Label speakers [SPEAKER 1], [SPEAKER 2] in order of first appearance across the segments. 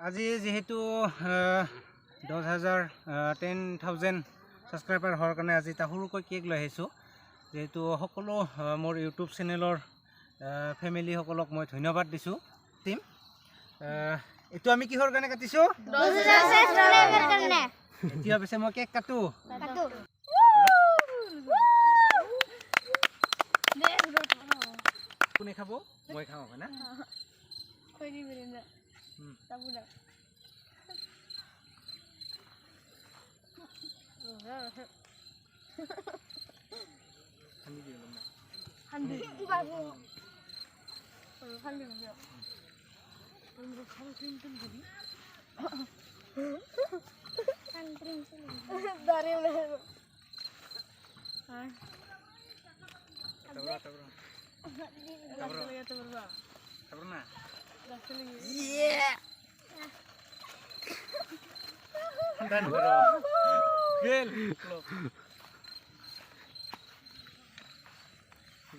[SPEAKER 1] আজি যেহেতু 10,000 সাবস্ক্ৰাইবাৰ হোৱাৰ কাৰণে আজি এটা সৰুকৈ কেক লৈ আহিছোঁ। যেহেতু সকলো মোৰ ইউটিউব চেনেলৰ ফেমিলিসকলক মই ধন্যবাদ দিছোঁ। টিম এইটো আমি কিহৰ কাৰণে কাটিছোঁ?
[SPEAKER 2] 10,000 সাবস্ক্ৰাইবাৰ কাৰণে।
[SPEAKER 1] এতিয়া পিছে মই কেক কাটো। কোনে খাব? মই খাওঁ হয় না?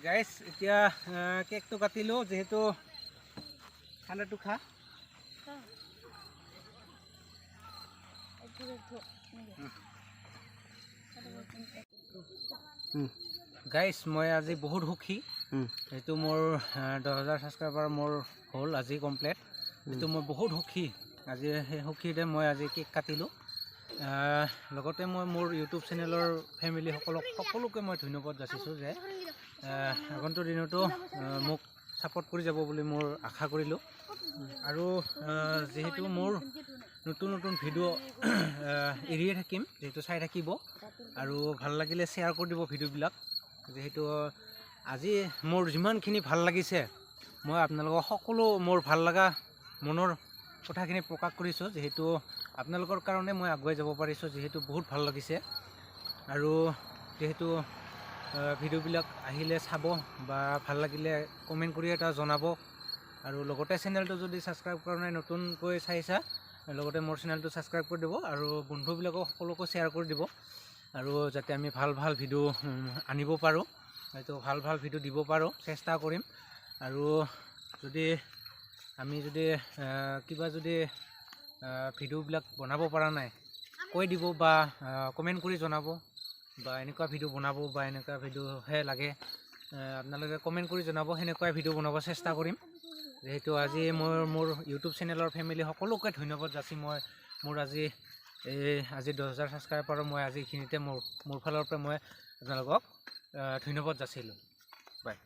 [SPEAKER 1] গাইজ এতিয়া কেকটো কাটিলোঁ। যেহেতু ঠাণ্ডাটো খা গাইজ মই আজি বহুত সুখী। এইটো মোৰ 10,000 ছাবস্ক্ৰাইবাৰ মোৰ হ'ল আজি কমপ্লিট। এইটো মই বহুত সুখী। আজি সেই সুখীৰে মই আজি কেক কাটিলোঁ। লগতে মই মোৰ ইউটিউব চেনেলৰ ফেমিলিসকলক সকলোকে মই ধন্যবাদ যাচিছোঁ যে আগন্তুক দিনতো মোক ছাপোৰ্ট কৰি যাব বুলি মোৰ আশা কৰিলোঁ। আৰু যিহেতু মোৰ নতুন নতুন ভিডিঅ' এৰিয়ে থাকিম, যিহেতু চাই থাকিব আৰু ভাল লাগিলে শ্বেয়াৰ কৰি দিব ভিডিঅ'বিলাক। যিহেতু আজি মোৰ যিমানখিনি ভাল লাগিছে মই আপোনালোকক সকলো মোৰ ভাল লগা মনৰ কথাখিনি প্ৰকাশ কৰিছোঁ। যিহেতু আপোনালোকৰ কাৰণে মই আগুৱাই যাব পাৰিছোঁ, যিহেতু বহুত ভাল লাগিছে। আৰু যিহেতু ভিডিঅ'বিলাক আহিলে চাব বা ভাল লাগিলে কমেণ্ট কৰি এটা জনাব। আৰু লগতে চেনেলটো যদি ছাবস্ক্ৰাইব কৰা নাই, নতুনকৈ চাইছা, লগতে মোৰ চেনেলটো ছাবস্ক্ৰাইব কৰি দিব আৰু বন্ধুবিলাকক সকলোকে শ্বেয়াৰ কৰি দিব। আৰু যাতে আমি ভাল ভাল ভিডিঅ' আনিব পাৰোঁ, হয়তো ভাল ভাল ভিডিঅ' দিব পাৰোঁ, চেষ্টা কৰিম। আৰু যদি আমি যদি কিবা যদি ভিডিঅ'বিলাক বনাব পৰা নাই কৈ দিব বা কমেণ্ট কৰি জনাব, বা এনেকুৱা ভিডিঅ' বনাব বা এনেকুৱা ভিডিঅ'হে লাগে আপোনালোকে কমেণ্ট কৰি জনাব। সেনেকুৱাই ভিডিঅ' বনাব চেষ্টা কৰিম। যিহেতু আজি মই মোৰ ইউটিউব চেনেলৰ ফেমিলি সকলোকে ধন্যবাদ যাচি মই মোৰ আজি 10,000 ছাবস্ক্ৰাইবাৰ মই আজি এইখিনিতে মোৰ ফালৰ পৰা মই আপোনালোকক ধন্যবাদ যাচিলোঁ। বাই।